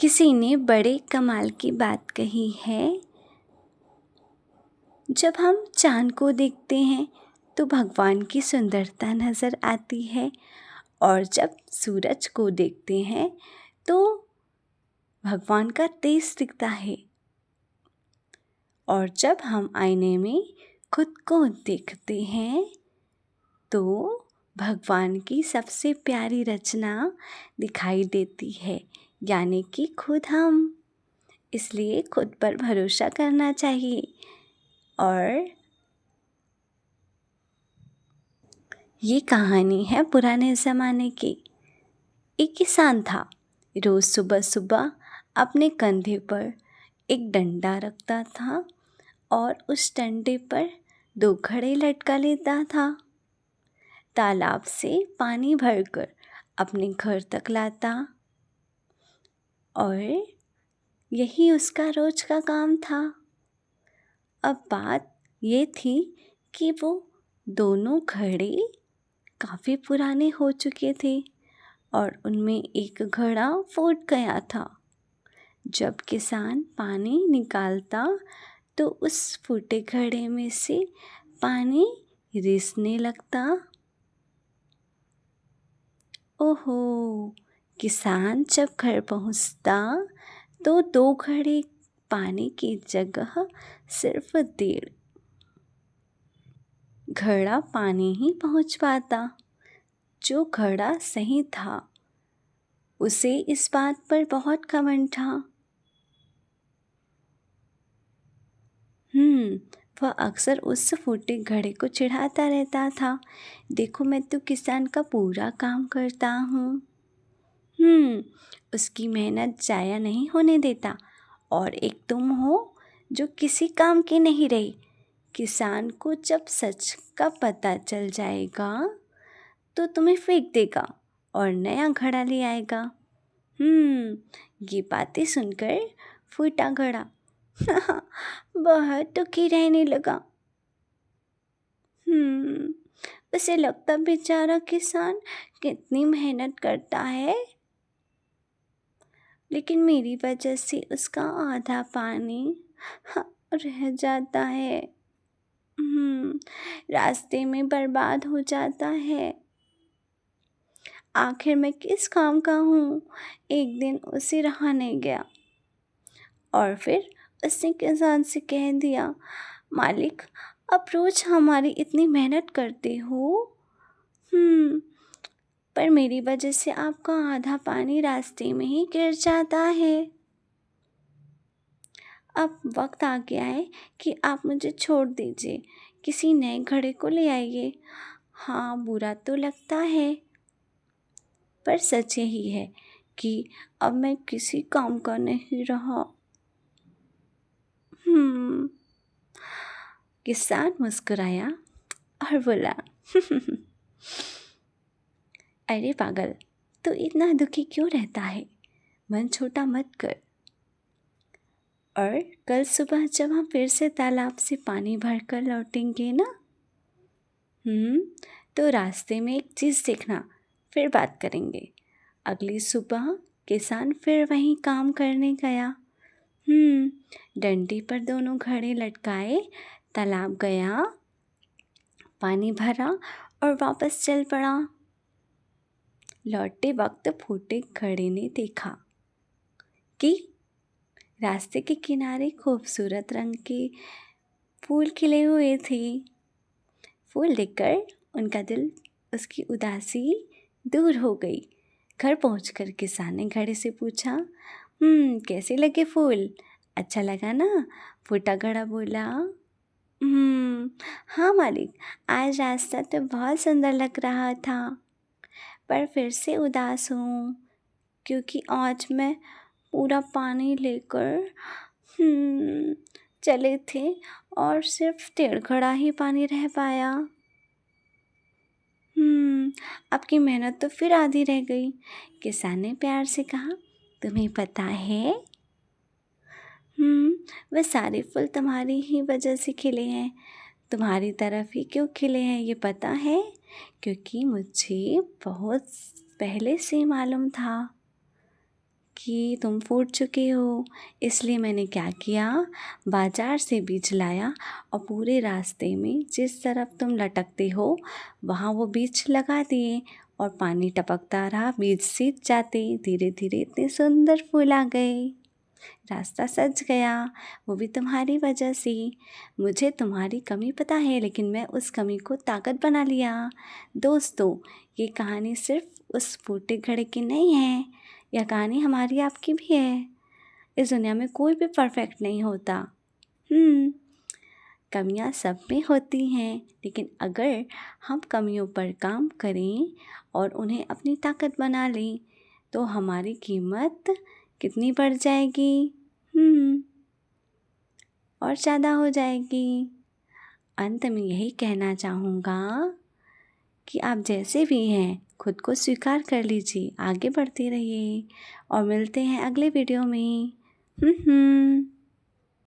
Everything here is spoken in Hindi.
किसी ने बड़े कमाल की बात कही है। जब हम चाँद को देखते हैं तो भगवान की सुंदरता नज़र आती है, और जब सूरज को देखते हैं तो भगवान का तेज दिखता है। और जब हम आईने में खुद को देखते हैं तो भगवान की सबसे प्यारी रचना दिखाई देती है, यानी कि खुद हम। इसलिए खुद पर भरोसा करना चाहिए। और ये कहानी है पुराने ज़माने की। एक किसान था। रोज़ सुबह सुबह अपने कंधे पर एक डंडा रखता था और उस डंडे पर 2 घड़े लटका लेता था। तालाब से पानी भरकर अपने घर तक लाता, और यही उसका रोज का काम था। अब बात ये थी कि वो दोनों घड़े काफ़ी पुराने हो चुके थे और उनमें एक घड़ा फूट गया था। जब किसान पानी निकालता तो उस फूटे घड़े में से पानी रिसने लगता। ओहो! किसान जब घर पहुंचता तो 2 घड़े पानी की जगह सिर्फ 1.5 घड़ा पानी ही पहुंच पाता। जो घड़ा सही था उसे इस बात पर बहुत घमंड था। वह अक्सर उस फूटे घड़े को चिढ़ाता रहता था। देखो, मैं तो किसान का पूरा काम करता हूँ। उसकी मेहनत जाया नहीं होने देता, और एक तुम हो जो किसी काम की नहीं रही। किसान को जब सच का पता चल जाएगा तो तुम्हें फेंक देगा और नया घड़ा ले आएगा। ये बातें सुनकर फूटा घड़ा बहुत दुखी रहने लगा। उसे लगता बेचारा किसान कितनी मेहनत करता है, लेकिन मेरी वजह से उसका आधा पानी रह जाता है, रास्ते में बर्बाद हो जाता है। आखिर मैं किस काम का हूँ। एक दिन उसे रहा नहीं गया और फिर उसने किसान से कह दिया, मालिक, अब रोज हमारी इतनी मेहनत करते हो, पर मेरी वजह से आपका आधा पानी रास्ते में ही गिर जाता है। अब वक्त आ गया है कि आप मुझे छोड़ दीजिए, किसी नए घड़े को ले आइए। हाँ, बुरा तो लगता है, पर सच यही है कि अब मैं किसी काम का नहीं रहा। किसान मुस्कुराया और बोला, अरे पागल, तू इतना दुखी क्यों रहता है? मन छोटा मत कर। और कल सुबह जब हम फिर से तालाब से पानी भरकर लौटेंगे ना, तो रास्ते में एक चीज़ देखना, फिर बात करेंगे। अगली सुबह किसान फिर वहीं काम करने गया। डंडे पर दोनों घड़े लटकाए, तालाब गया, पानी भरा और वापस चल पड़ा। लौटते वक्त फूटे घड़े ने देखा कि रास्ते के किनारे खूबसूरत रंग के फूल खिले हुए थे। फूल देखकर उनका दिल, उसकी उदासी दूर हो गई। घर पहुंचकर किसान ने घड़े से पूछा, कैसे लगे फूल? अच्छा लगा ना? फूटा घड़ा बोला, हाँ मालिक, आज रास्ता तो बहुत सुंदर लग रहा था, पर फिर से उदास हूँ क्योंकि आज मैं पूरा पानी लेकर चले थे और सिर्फ 1.5 घड़ा ही पानी रह पाया। आपकी मेहनत तो फिर आधी रह गई। किसान ने प्यार से कहा, तुम्हें पता है, वह सारे फूल तुम्हारी ही वजह से खिले हैं। तुम्हारी तरफ ही क्यों खिले हैं ये पता है? क्योंकि मुझे बहुत पहले से मालूम था कि तुम फूट चुके हो। इसलिए मैंने क्या किया, बाज़ार से बीज लाया और पूरे रास्ते में जिस तरफ तुम लटकते हो वहाँ वो बीज लगा दिए और पानी टपकता रहा, बीज सींच जाते। धीरे धीरे इतने सुंदर फूल आ गए, रास्ता सज गया, वो भी तुम्हारी वजह से। मुझे तुम्हारी कमी पता है, लेकिन मैं उस कमी को ताकत बना लिया। दोस्तों, ये कहानी सिर्फ उस फूटे घड़े की नहीं है, यह कहानी हमारी आपकी भी है। इस दुनिया में कोई भी परफेक्ट नहीं होता। कमियां सब में होती हैं, लेकिन अगर हम कमियों पर काम करें और उन्हें अपनी ताकत बना लें तो हमारी कीमत कितनी बढ़ जाएगी, और ज़्यादा हो जाएगी। अंत में यही कहना चाहूँगा कि आप जैसे भी हैं खुद को स्वीकार कर लीजिए, आगे बढ़ते रहिए और मिलते हैं अगले वीडियो में।